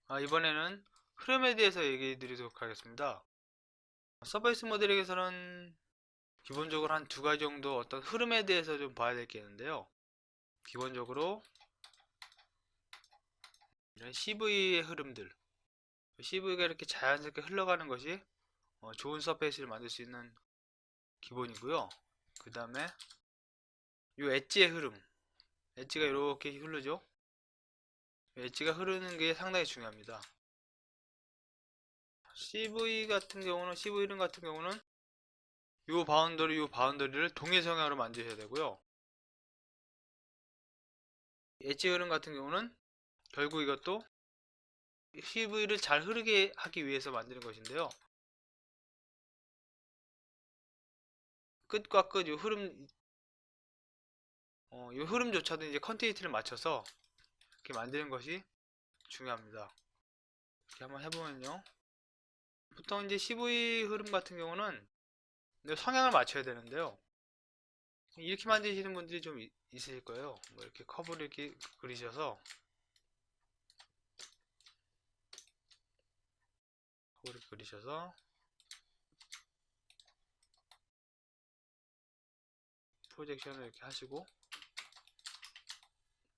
이번에는 흐름에 대해서 얘기해 드리도록 하겠습니다. 서페이스 모델링에서는 기본적으로 한 두 가지 정도 어떤 흐름에 대해서 좀 봐야 될 게 있는데요. 기본적으로 이런 CV의 흐름들, CV가 이렇게 자연스럽게 흘러가는 것이 좋은 서페이스를 만들 수 있는 기본이고요. 그 다음에 이 엣지의 흐름, 엣지가 이렇게 흐르죠. 엣지가 흐르는 게 상당히 중요합니다. CV 흐름 같은 경우는 요 바운더리를 동일 성향으로 만드셔야 되고요. 엣지 흐름 같은 경우는 결국 이것도 CV를 잘 흐르게 하기 위해서 만드는 것인데요. 끝과 끝 요 흐름조차도 이제 컨티니티를 맞춰서 이렇게 만드는 것이 중요합니다. 이렇게 한번 해보면요. 보통 이제 CV 흐름 같은 경우는 성향을 맞춰야 되는데요. 이렇게 만드시는 분들이 좀 있으실 거예요. 뭐 이렇게 커브를 이렇게 그리셔서 프로젝션을 이렇게 하시고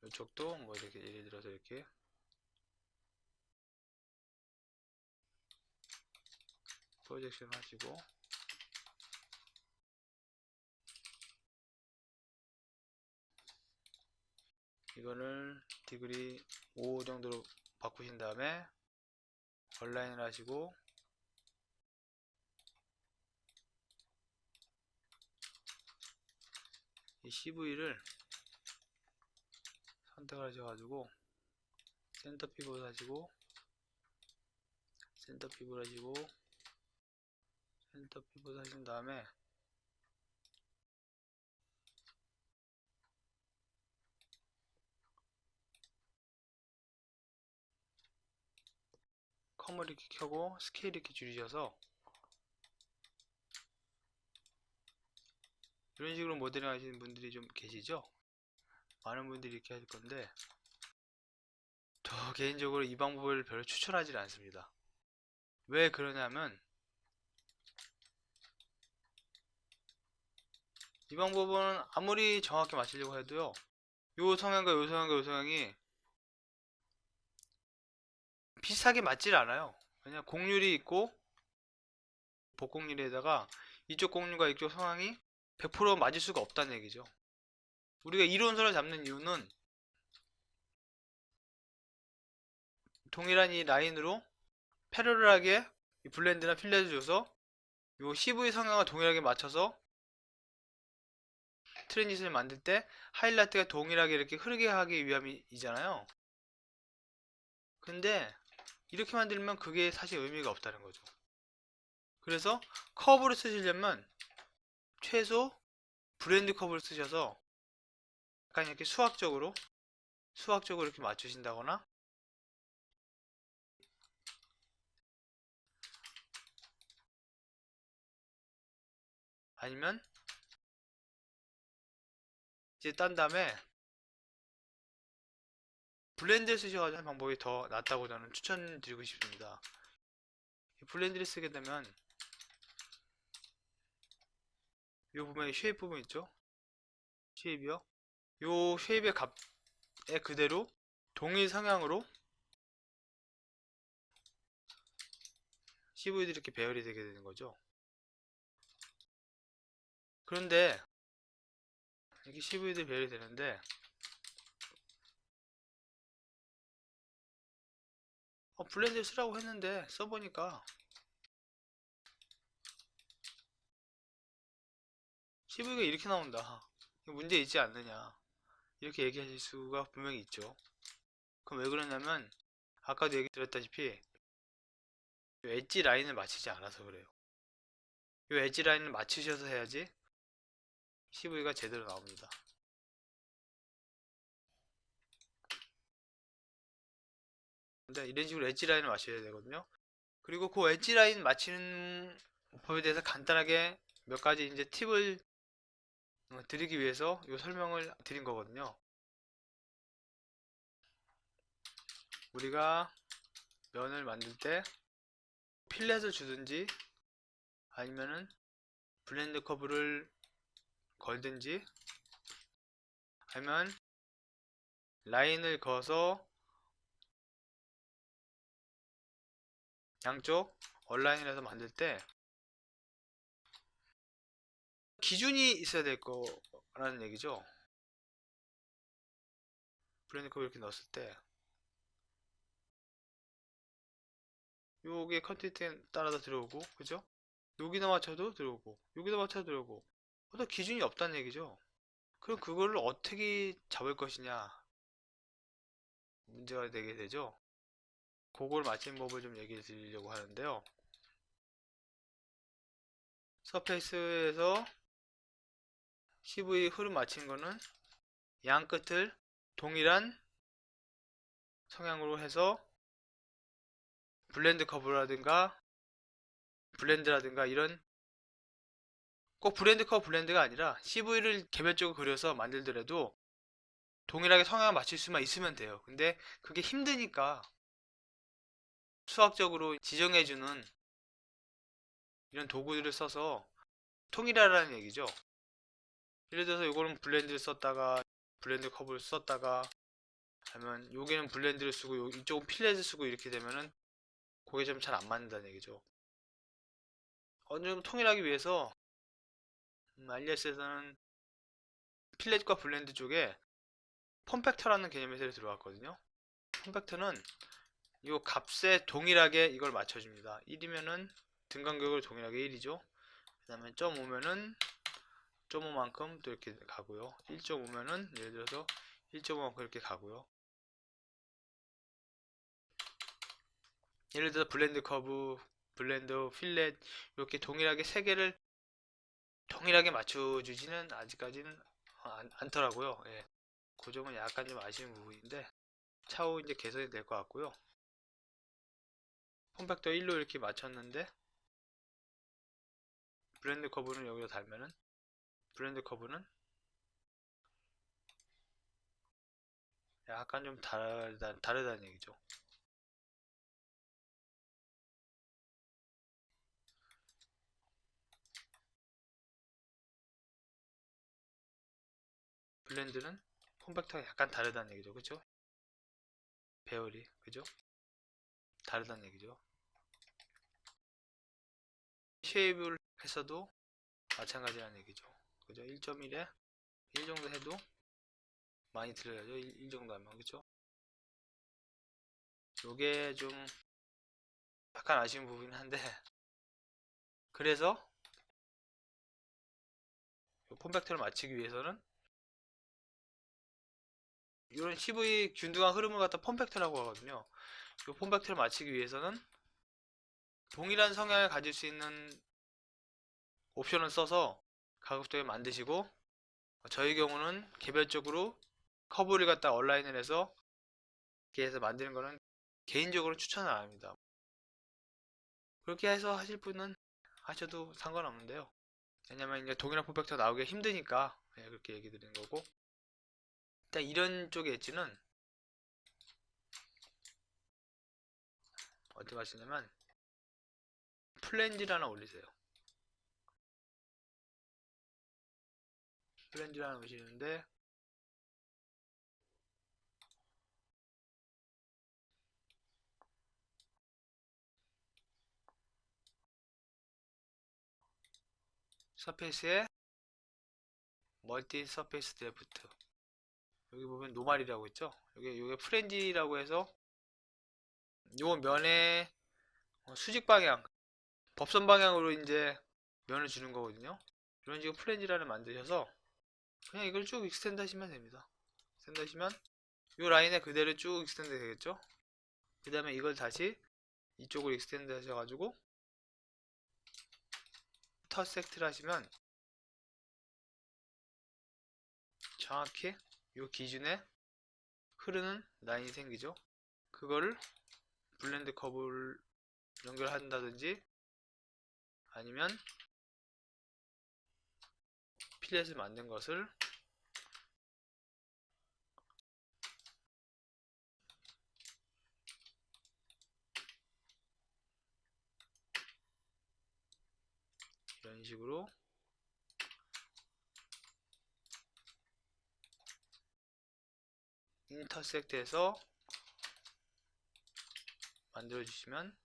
이쪽도 뭐 이렇게 예를 들어서 이렇게 프로젝션 하시고 이거를 디그리 5 정도로 바꾸신 다음에 얼라인을 하시고 이 CV를 선택을 하셔가지고 센터 피벗 하시고 센터 피벗 하시고 센터 피벗 하신 다음에 컴을 이렇게 켜고 스케일 이렇게 줄이셔서 이런 식으로 모델링 하시는 분들이 좀 계시죠? 많은 분들이 이렇게 하실 건데 저 개인적으로 이 방법을 별로 추천하지 않습니다. 왜 그러냐면 이 방법은 아무리 정확히 맞추려고 해도요, 요 성향과 요 성향과 요 성향이 비슷하게 맞질 않아요. 그냥 곡률이 있고 복곡률에다가 이쪽 곡률과 이쪽 성향이 100% 맞을 수가 없다는 얘기죠. 우리가 이론선을 잡는 이유는 동일한 이 라인으로 패러럴하게 블렌드나 필렛을 줘서 요 CV 성향과 동일하게 맞춰서 트랜지션을 만들 때 하이라이트가 동일하게 이렇게 흐르게 하기 위함이잖아요. 근데 이렇게 만들면 그게 사실 의미가 없다는 거죠. 그래서 커브를 쓰시려면 최소 브랜드 커브를 쓰셔서 약간 이렇게 수학적으로 이렇게 맞추신다거나 아니면 이제 딴 다음에 블렌드를 쓰셔가지고 하는 방법이 더 낫다고 저는 추천드리고 싶습니다. 블렌드를 쓰게 되면 이 부분에 쉐입 부분 있죠? 쉐입이요. 요 쉐입의 값에 그대로 동일 성향으로 CV들이 이렇게 배열이 되게 되는 거죠. 그런데 이렇게 CV들이 배열이 되는데 블렌드를 쓰라고 했는데 써보니까 CV가 이렇게 나온다. 문제 있지 않느냐. 이렇게 얘기하실 수가 분명히 있죠. 그럼 왜 그러냐면 아까도 얘기 드렸다시피 엣지 라인을 맞추지 않아서 그래요. 이 엣지 라인을 맞추셔서 해야지 CV가 제대로 나옵니다. 근데 이런 식으로 엣지 라인을 맞춰야 되거든요. 그리고 그 엣지 라인 맞추는 법에 대해서 간단하게 몇 가지 이제 팁을 드리기 위해서 이 설명을 드린 거거든요. 우리가 면을 만들 때 필렛을 주든지 아니면은 블렌드 커브를 걸든지 아니면 라인을 그어서 양쪽 얼라인을 해서 만들 때 기준이 있어야 될 거라는 얘기죠. 블렌드 커브 이렇게 넣었을 때 요게 컨텐츠에 따라서 들어오고, 그죠? 여기다 맞춰도 들어오고 여기다 맞춰도 들어오고 어떤 기준이 없다는 얘기죠. 그럼 그걸 어떻게 잡을 것이냐 문제가 되게 되죠. 그걸 맞힌 법을 좀 얘기해 드리려고 하는데요. 서페이스에서 CV 흐름 맞힌 거는 양 끝을 동일한 성향으로 해서 블렌드 커브라든가 블렌드라든가 이런 꼭 블렌드 커브 블렌드가 아니라 CV를 개별적으로 그려서 만들더라도 동일하게 성향을 맞출 수만 있으면 돼요. 근데 그게 힘드니까 수학적으로 지정해주는 이런 도구들을 써서 통일하라는 얘기죠. 예를 들어서 이거는 블렌드를 썼다가 블렌드 커브를 썼다가 하면 여기는 블렌드를 쓰고 이쪽은 필렛을 쓰고 이렇게 되면은 그게 좀 잘 안 맞는다는 얘기죠. 어느 정도 통일하기 위해서 IS에서는 필렛과 블렌드 쪽에 폼팩터라는 개념이 들어왔거든요. 폼팩터는 이 값에 동일하게 이걸 맞춰줍니다. 1이면은 등간격을 동일하게 1이죠. 그 다음에 0.5면은 0.5만큼 또 이렇게 가고요. 1.5면은 예를 들어서 1.5만큼 이렇게 가고요. 예를 들어서 블렌드 커브, 블렌드, 필렛 이렇게 동일하게 세 개를 동일하게 맞춰주지는 아직까지는 않더라고요. 예. 그 점은 약간 좀 아쉬운 부분인데 차후 이제 개선이 될 것 같고요. 폼팩터 1로 이렇게 맞췄는데 블렌드 커브는 여기로 달면은 블렌드 커브는 약간 좀 다르다는 얘기죠. 블렌드는 폼팩터가 약간 다르다는 얘기죠. 그죠? 배열이 그죠? 다르다는 얘기죠. 쉐입을 했어도 마찬가지라는 얘기죠. 그죠? 1.1에 1 정도 해도 많이 들어야죠. 1 정도 하면 그죠? 요게 좀 약간 아쉬운 부분이긴 한데 그래서 폼팩터를 맞추기 위해서는 이런 CV 균등한 흐름을 갖다 폼팩터라고 하거든요. 이 폼팩터를 맞추기 위해서는 동일한 성향을 가질 수 있는 옵션을 써서 가급적에 만드시고 저희 경우는 개별적으로 커브를 갖다 얼라인을 해서 이렇게 해서 만드는 거는 개인적으로 추천을 안 합니다. 그렇게 해서 하실 분은 하셔도 상관없는데요. 왜냐면 이제 동일한 폼팩터 나오기가 힘드니까 그렇게 얘기 드리는 거고 일단 이런 쪽의 엣지는 어디 가시냐면 플랜지를 하나 올리세요. 플랜지를 하나 올리시는데 서페이스에 멀티 서페이스 드래프트 여기 보면 노말이라고 있죠. 요게 프렌지라고 해서 요 면의 수직 방향 법선 방향으로 이제 면을 주는 거거든요. 이런 식으로 프렌지라를 만드셔서 그냥 이걸 쭉 익스텐드 하시면 됩니다. 익스텐드 하시면 요 라인에 그대로 쭉 익스텐드 되겠죠. 그 다음에 이걸 다시 이쪽으로 익스텐드 하셔가지고 터섹트를 하시면 정확히 요 기준에 흐르는 라인이 생기죠. 그거를 블렌드 커브를 연결한다든지 아니면 필렛을 만든 것을 이런 식으로 인터섹트해서 만들어 주시면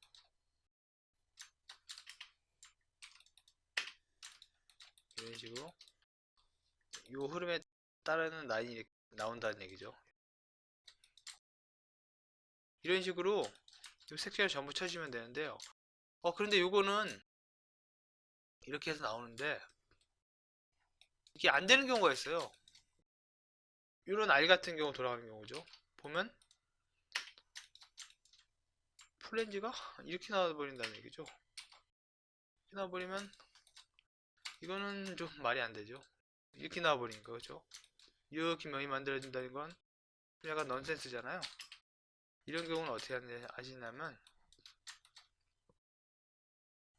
이런 식으로 이 흐름에 따르는 라인이 나온다는 얘기죠. 이런 식으로 이 색깔을 전부 쳐주면 되는데요. 그런데 요거는 이렇게 해서 나오는데 이게 안 되는 경우가 있어요. 이런 알 같은 경우 돌아가는 경우죠. 보면 플랜지가 이렇게 나와버린다는 얘기죠. 이렇게 나와버리면 이거는 좀 말이 안 되죠. 이렇게 나와버린 거죠. 이렇게 면이 만들어진다는 건 약간 넌센스잖아요. 이런 경우는 어떻게 하시냐면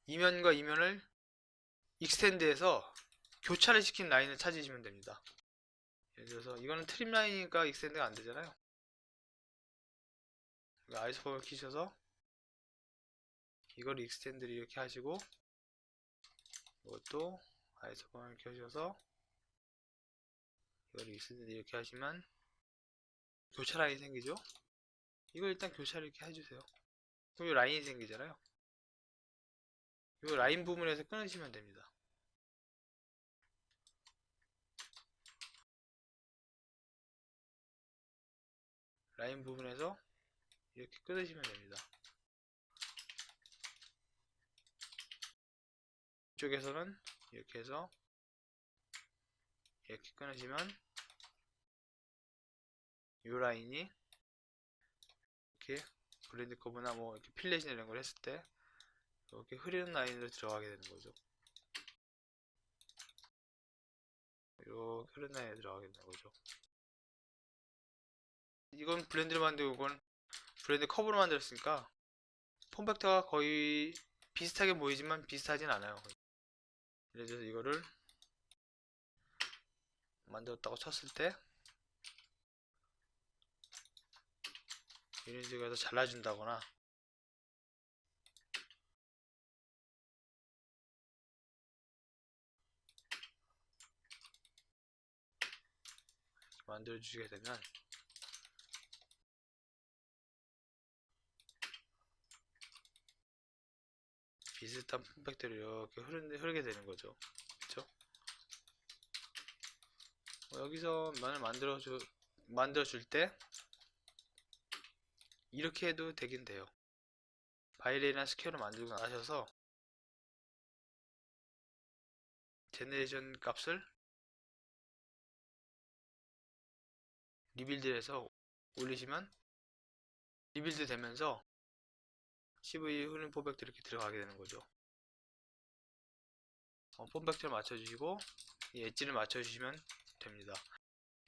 이면과 이면을 익스텐드해서 교차를 시킨 라인을 찾으시면 됩니다. 예를 들어서 이거는 트림 라인이니까 익스텐드가 안 되잖아요. 아이소폼을 키셔서 이걸 익스텐드를 이렇게 하시고 이것도 아이소폼을 켜셔서 이걸 익스텐드 이렇게 하시면 교차 라인이 생기죠. 이걸 일단 교차를 이렇게 해주세요. 그럼 이 라인이 생기잖아요. 이 라인 부분에서 끊으시면 됩니다. 라인 부분에서 이렇게 끊으시면 됩니다. 이쪽에서는 이렇게 해서 이렇게 끊으시면 이 라인이 이렇게 블렌드 커브나 뭐 이렇게 필렛이나 이런 걸 했을 때 이렇게 흐리는 라인으로 들어가게 되는 거죠. 이렇게 흐르는 라인에 들어가게 되는 거죠. 이건 블렌드를 만들고 이건 블렌드 커브로 만들었으니까 폼 팩터가 거의 비슷하게 보이지만 비슷하진 않아요. 예를 들어서 이거를 만들었다고 쳤을 때 이런 식으로 해서 잘라준다거나 만들어 주시게 되면 비슷한 폼팩트를 이렇게 흐르게 되는 거죠. 그쵸? 여기서 면을 만들어 줄 때 이렇게 해도 되긴 돼요. 바이레이나 스퀘어로 만들고 나셔서 제너레이션 값을 리빌드해서 올리시면 리빌드 되면서 CV 흐름 폼팩트 이렇게 들어가게 되는 거죠. 폼팩트를 맞춰주시고 이 엣지를 맞춰주시면 됩니다.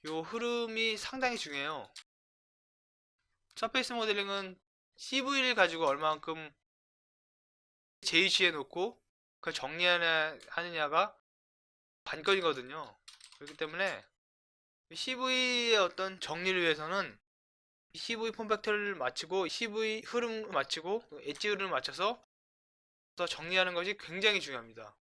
요 흐름이 상당히 중요해요. 서페이스 모델링은 CV를 가지고 얼마만큼 제이시해 놓고 그걸 정리하느냐가 관건이거든요. 그렇기 때문에 CV의 어떤 정리를 위해서는 CV 폼팩터를 맞추고 CV 흐름을 맞추고 엣지 흐름을 맞춰서 정리하는 것이 굉장히 중요합니다.